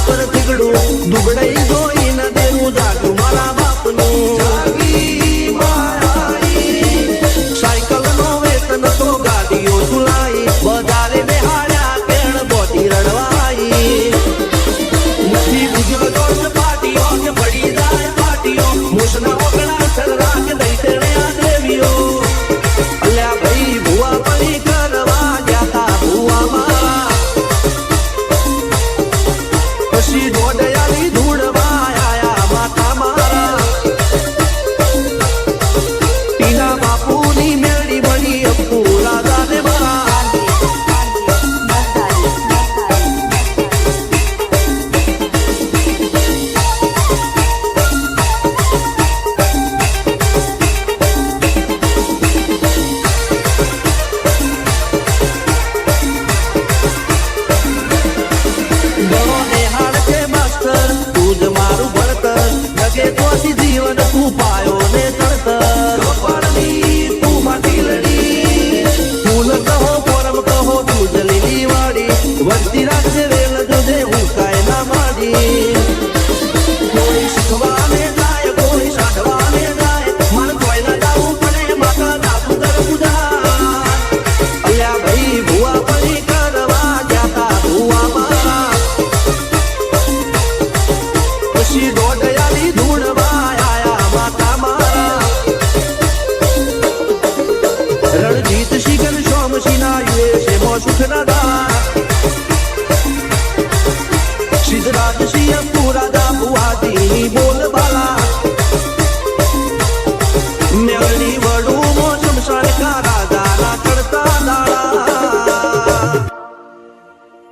પર થીગડું દુબળાઈ જોઈ ન દેવું જાગું મારા બાપનું સાયકલ નો વેતન તો ગાડીઓ ચુલાઈ બજારે બેહાડ્યા કેણ બોટી રડવાઈ નથી બુજર દોષ પાટીઓ કે પડી જાય પાટીઓ મુસના ઓગણા સરરા કે દઈ તેણે આ દેવીઓ અલ્યા ભાઈ ભુવા પડી કરવા જાતા ભુવા મારા પછી દોડયાલી ધૂળવા આયા માતા મારા ટીના બાપુની મેળી બની અપુરા દાદે મારા જીવન તું પાયો ને તડતર તું માટી લડી ફૂલ કહો પરમ કહો તું જલીલી વાડી વસ્તી રાખજે વેલ જોજે હું કાય ના માડી કોઈ શીખવાને જાય કોઈ સાધવાને જાય મન કોઈ ના જાવું પડે માતા દાદુ દર પૂજા અલ્યા ભાઈ ભુવા પડી કરવા જાતા ભુવા મારા પછી દોડયાલી ધૂળવા રણજીત શિખર સોમશીના યુએસએ માં સુખના દા સિદ્ધરાજ સિંહ પુરા દા બુહાતી